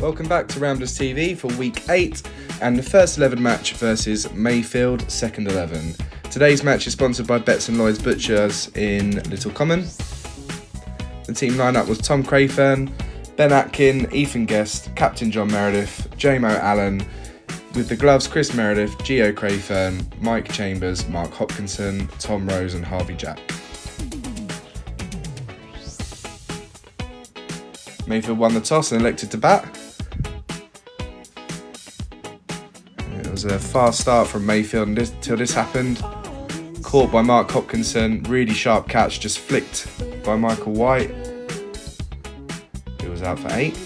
Welcome back to Ramblers TV for week 8 and the first 11 match versus Mayfield, second 11. Today's match is sponsored by Betts & Lloyd's Butchers in Little Common. The team lineup was Tom Crayfern, Ben Atkin, Ethan Guest, Captain John Meredith, J-Mo Allen, with the gloves Chris Meredith, Gio Crayfern, Mike Chambers, Mark Hopkinson, Tom Rose and Harvey Jack. Mayfield won the toss and elected to bat. It was a fast start from Mayfield until this happened. Caught by Mark Hopkinson, really sharp catch, just flicked by Michael White, who was out for 8.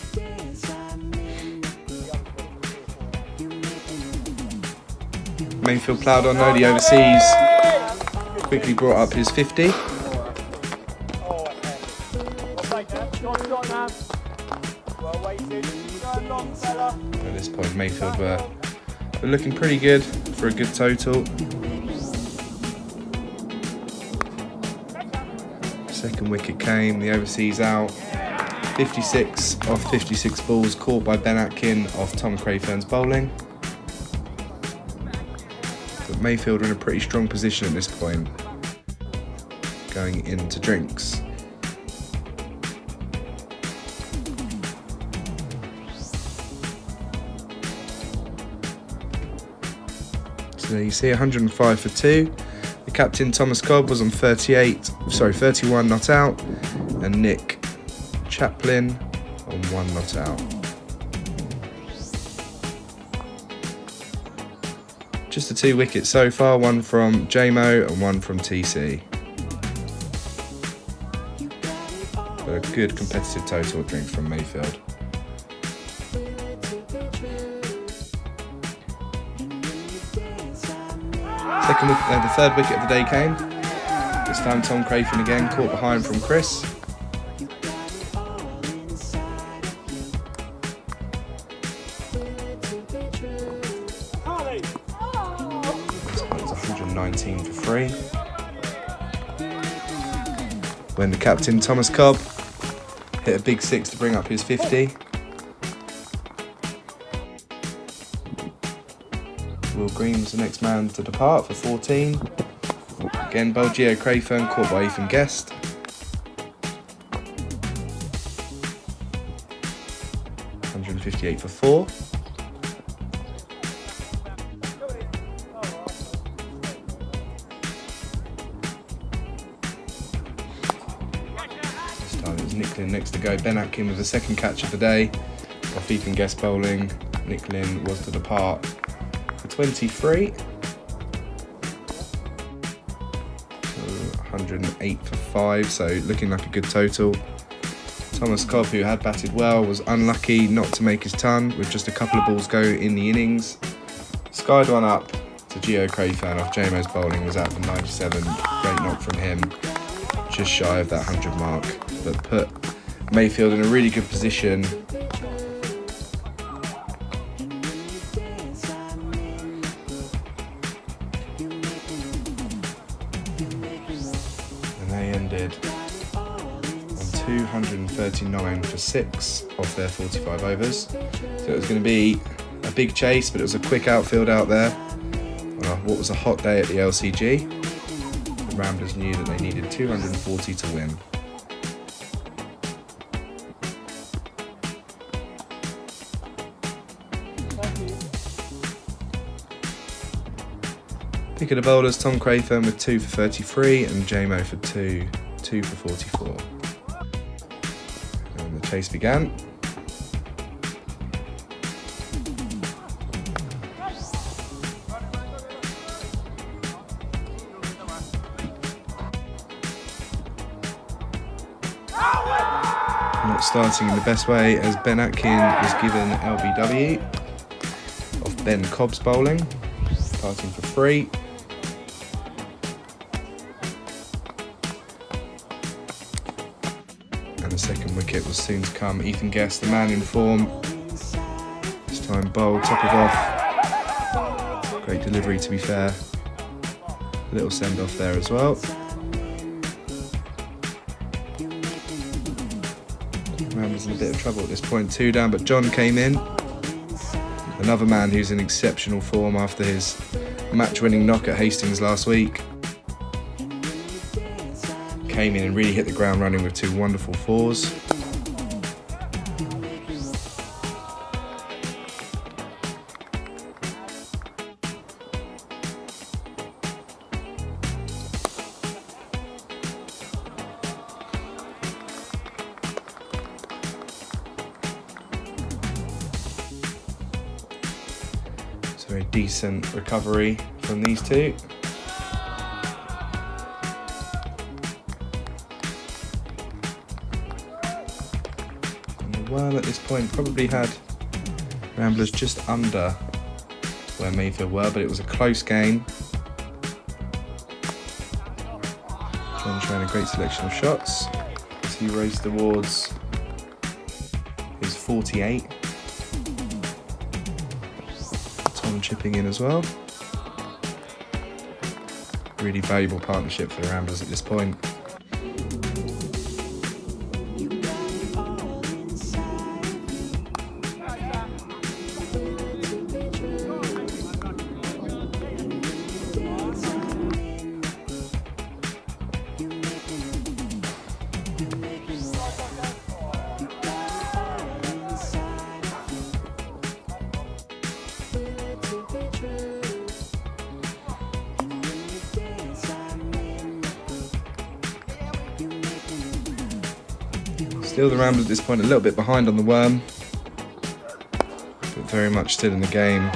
Mayfield ploughed on though, the overseas quickly brought up his 50. At this point Mayfield were looking pretty good for a good total. Second wicket came, the overseas out. 56 off 56 balls caught by Ben Atkin off Tom Crayfern's bowling. But Mayfield are in a pretty strong position at this point, going into drinks. So there you see 105 for 2. The captain Thomas Cobb was on 31 not out, and Nick Chaplin on 1 not out. Just the 2 wickets so far, one from J-Mo and one from TC. But a good competitive total of drinks from Mayfield. The third wicket of the day came. This time Tom Crayfern again, caught behind from Chris. This one was 119 for 3. When the captain Thomas Cobb hit a big 6 to bring up his 50. Will Green was the next man to depart for 14. Again, Gio Crayfern caught by Ethan Guest. $158 for 4. This time it was Nick Lynn next to go. Ben Atkin with the second catch of the day off Ethan Guest bowling. Nick Lynn was to depart 23. 108 for 5, so looking like a good total. Thomas Cobb, who had batted well, was unlucky not to make his ton with just a couple of balls go in the innings. Skied one up to Gio Crayfern off J-Mo's bowling, was out for 97. Great knock from him, just shy of that 100 mark, but put Mayfield in a really good position. They ended on 239 for 6 off their 45 overs. So it was going to be a big chase, but it was a quick outfield out there. What was a hot day at the LCG. The Ramblers knew that they needed 240 to win. Pick of the bowlers, Tom Crayfern with 2 for 33 and J-Mo for 2 for 44. And the chase began. Not starting in the best way as Ben Atkin was given LBW off Ben Cobb's bowling, starting for 3. And the second wicket was soon to come. Ethan Guest, the man in form, this time bowled top of off. Great delivery, to be fair. A little send off there as well. Ramblers in a bit of trouble at this point. 2 down, but John came in. Another man who's in exceptional form after his match-winning knock at Hastings last week. Came in and really hit the ground running with 2 wonderful 4s. Very decent recovery from these 2. And the Worm at this point probably had Ramblers just under where Mayfield were, but it was a close game. John showing a great selection of shots as he raced towards his 48. Chipping in as well. Really valuable partnership for the Ramblers at this point. Still the Ramblers at this point a little bit behind on the Worm, but very much still in the game,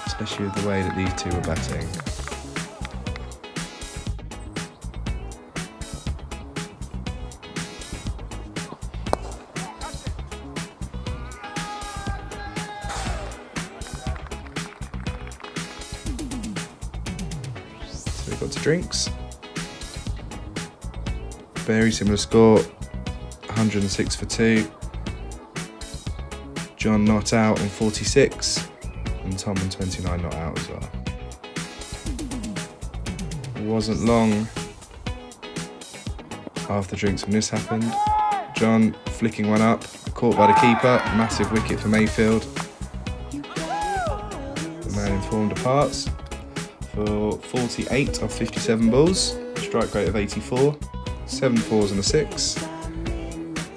especially with the way that these 2 are batting. So we got to drinks. Very similar score. 106 for 2. John not out on 46, and Tom on 29 not out as well. It wasn't long after drinks when this happened. John flicking one up, caught by the keeper, massive wicket for Mayfield. The man informed departs for 48 off 57 balls, strike rate of 84, 7 4s and a 6.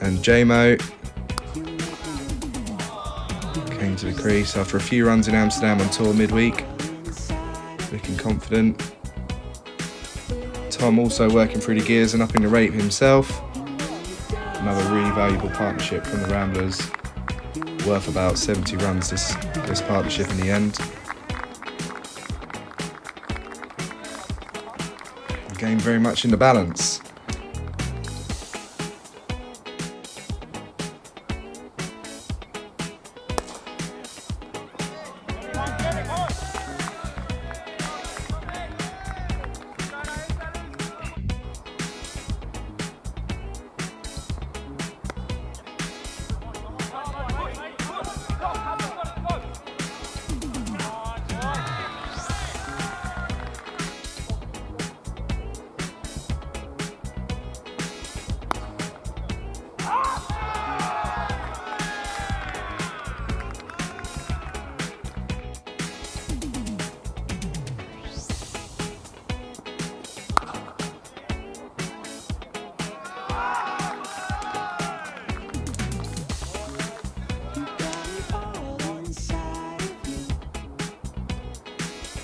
And J-Mo came to the crease after a few runs in Amsterdam on tour midweek, looking confident. Tom also working through the gears and upping the rate himself. Another really valuable partnership from the Ramblers, worth about 70 runs this partnership in the end. The game very much in the balance.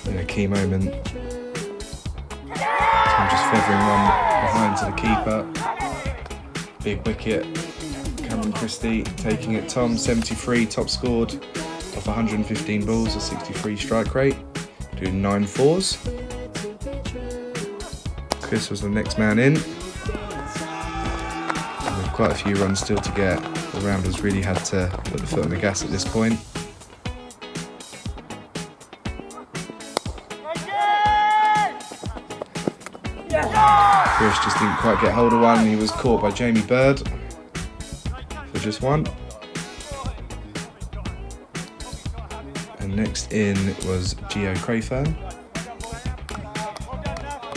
In a key moment, Tom just feathering one behind to the keeper. Big wicket, Cameron Christie taking it. Tom 73, top scored off 115 balls, a 63 strike rate, doing 9 4s. Chris was the next man in. And with quite a few runs still to get, the Ramblers really had to put the foot on the gas at this point. Chris just didn't quite get hold of one. He was caught by Jamie Bird for just 1. And next in was Gio Crayfern,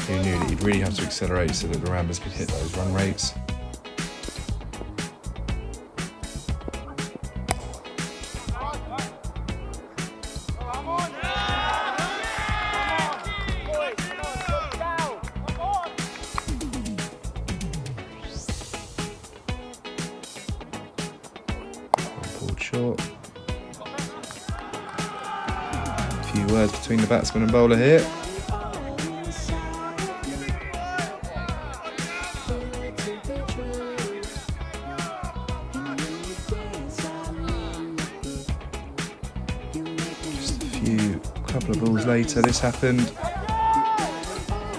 who knew that he'd really have to accelerate so that the Ramblers could hit those run rates. short. A few words between the batsman and bowler here. Couple of balls later, this happened.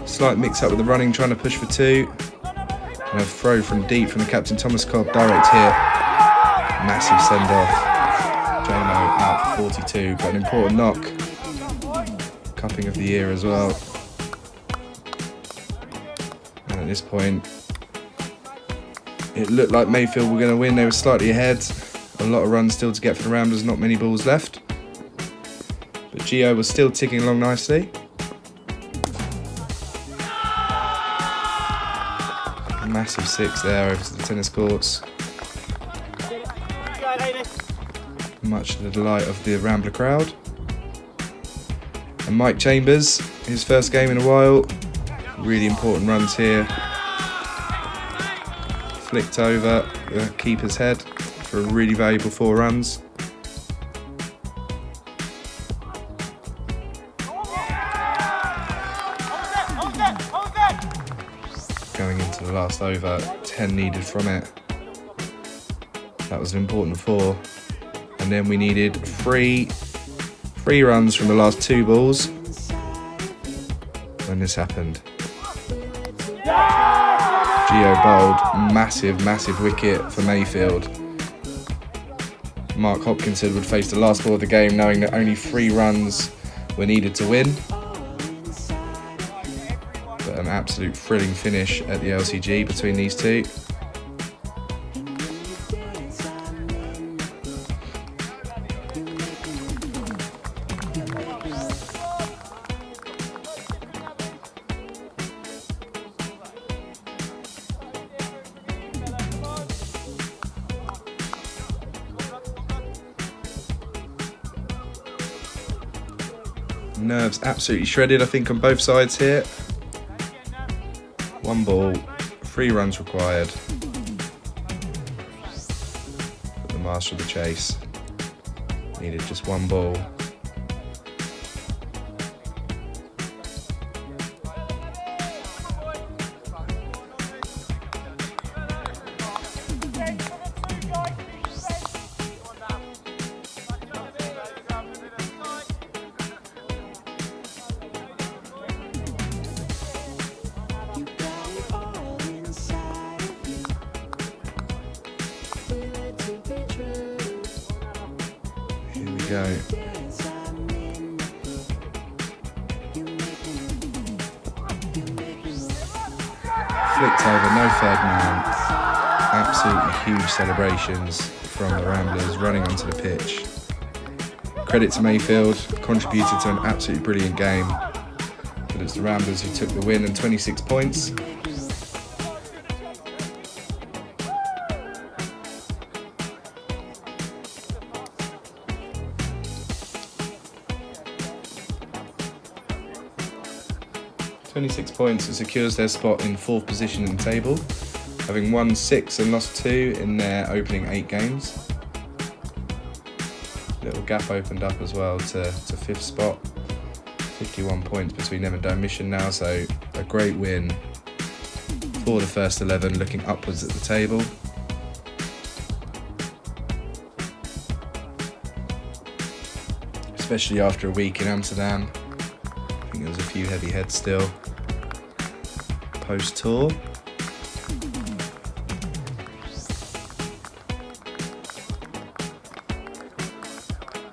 Slight mix up with the running, trying to push for two. And a throw from deep from the captain, Thomas Cobb, direct hit. Massive send off. JMO out for 42, but an important knock. Cupping of the year as well. And at this point, it looked like Mayfield were going to win. They were slightly ahead. A lot of runs still to get for the Ramblers, not many balls left. But Gio was still ticking along nicely. A massive six there over to the tennis courts. Much to the delight of the Rambler crowd. And Mike Chambers, his first game in a while. Really important runs here. Flicked over the keeper's head for a really valuable 4 runs. Going into the last over, 10 needed from it. That was an important 4. And then we needed three runs from the last 2 balls when this happened. Gio bowled, massive wicket for Mayfield. Mark Hopkinson would face the last ball of the game knowing that only 3 runs were needed to win. But an absolute thrilling finish at the LCG between these two. Nerves absolutely shredded, I think, on both sides here. 1 ball, 3 runs required. But the master of the chase needed just 1 ball. Go. Flicked over, no third man. Absolutely huge celebrations from the Ramblers running onto the pitch. Credit to Mayfield, contributed to an absolutely brilliant game. But it's the Ramblers who took the win and 26 points. .26 points, it secures their spot in 4th position in the table, having won 6 and lost 2 in their opening 8 games. Little gap opened up as well to 5th spot. 51 points between them and Mission now, so a great win for the first 11, looking upwards at the table. Especially after a week in Amsterdam. I think there was a few heavy heads still. Post-tour.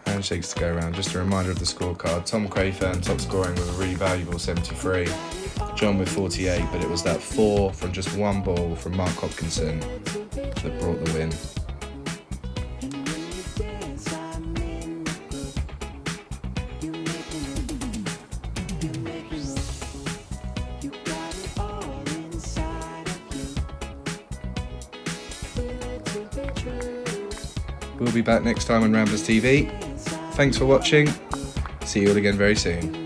Handshakes to go around. Just a reminder of the scorecard. Tom Crayfern top scoring with a really valuable 73. John with 48, but it was that 4 from just 1 ball from Mark Hopkinson that brought the win. We'll be back next time on Ramblers TV. Thanks for watching. See you all again very soon.